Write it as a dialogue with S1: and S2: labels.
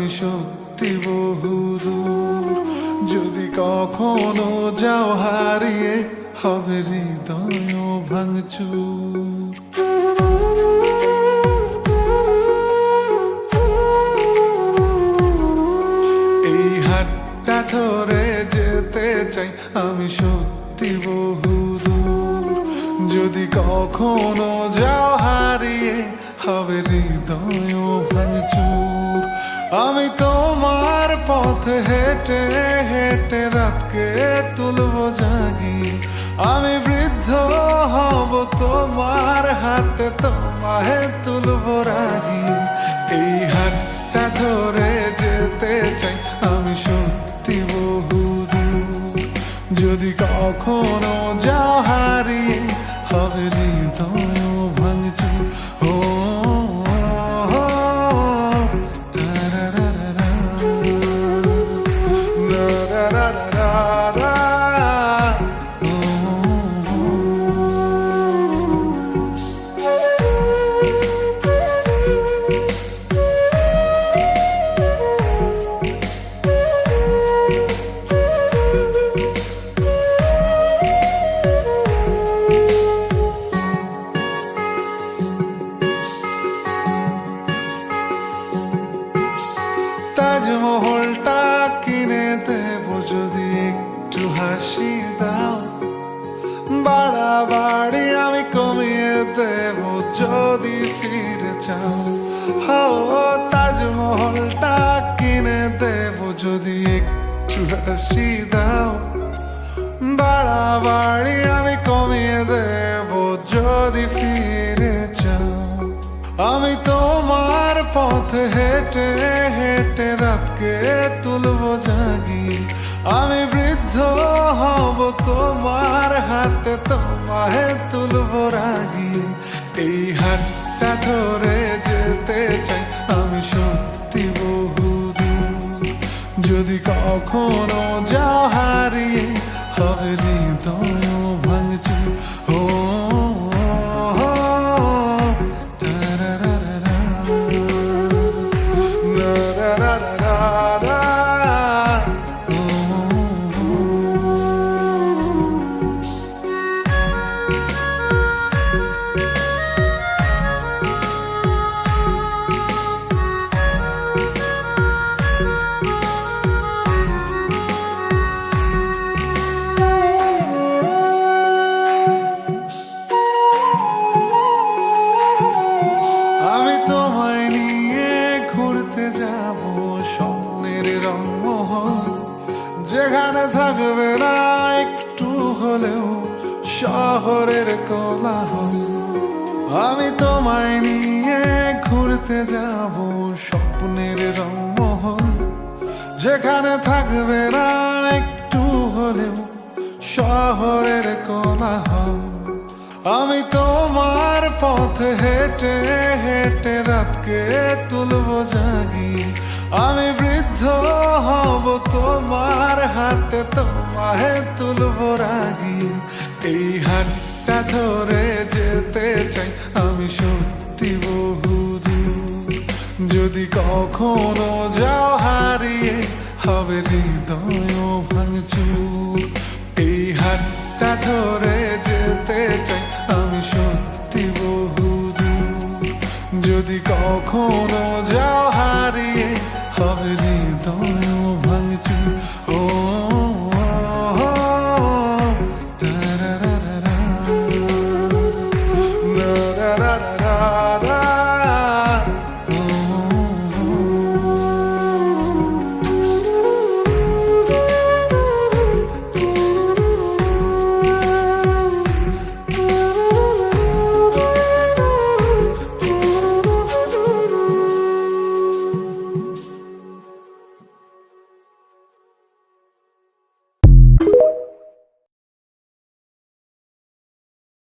S1: আমি সত্যি বহুদূর। যদি কখনো যাও হারিয়ে, হবে হৃদয় ভাঙচুর। এই হাতটা ধরে যেতে চাই আমি সত্যি বহুদূর। যদি কখনো যাও হারিয়ে, হবে হৃদয় ভাঙচুর। আমি তোমার পথে হেঁটে হেঁটে রাতকে তুলবো জাগিয়ে। আমি বৃদ্ধ হব তোমার হাতে, তোমায় তুলবো রাগিয়ে। এই হাতটা ধরে যেতে চাই আমি সত্যি বহুদূর। যদি কখনো যাও হারিয়ে, হবে হৃদয় ভাঙচুর। ও তাজমহলটা কিনে দেবো যদি একটু হাসি দাও। বাড়াবাড়ি আমি কমিয়ে দেবো যদি ফিরে চাও। তাজমহলটা কিনে দেবো যদি একটু হাসি দাও। বাড়াবাড়ি আমি কমিয়ে দেবো যদি ফিরে চাও। আমি তোমার পথে হেঁটে হেঁটে রাতকে তুলবো জাগিয়ে। আমি বৃদ্ধ হব তোমার হাতে, তোমায় তুলবো রাগিয়ে। এই হাতটা ধরে যেতে চাই আমি সত্যি বহুদূর। যদি কখনো যাও হারিয়ে, হবে হৃদয় ভাঙচুর। ও যেখানে থাকবে না একটু হলেও শহরের কোলাহল। আমি তোমায় নিয়ে ঘুরতে যাব স্বপ্নের রংমহল। যেখানে থাকবে না একটু হলেও শহরের কোলাহল। আমি তোমার পথে হেঁটে হেঁটে রাতকে তুলবো জাগিয়ে। আমি বৃদ্ধ হব তোমার হাতে, তোমায় তুলবো রাগিয়ে। এই হাতটা ধরে যেতে চাই আমি সত্যি বহুদূর। যদি কখনো যাও হারিয়ে, হবে হৃদয় ভাঙচুর। এই হাতটা ধরে যেতে চাই আমি সত্যি বহুদূর। যদি কখনো যাও হারিয়ে,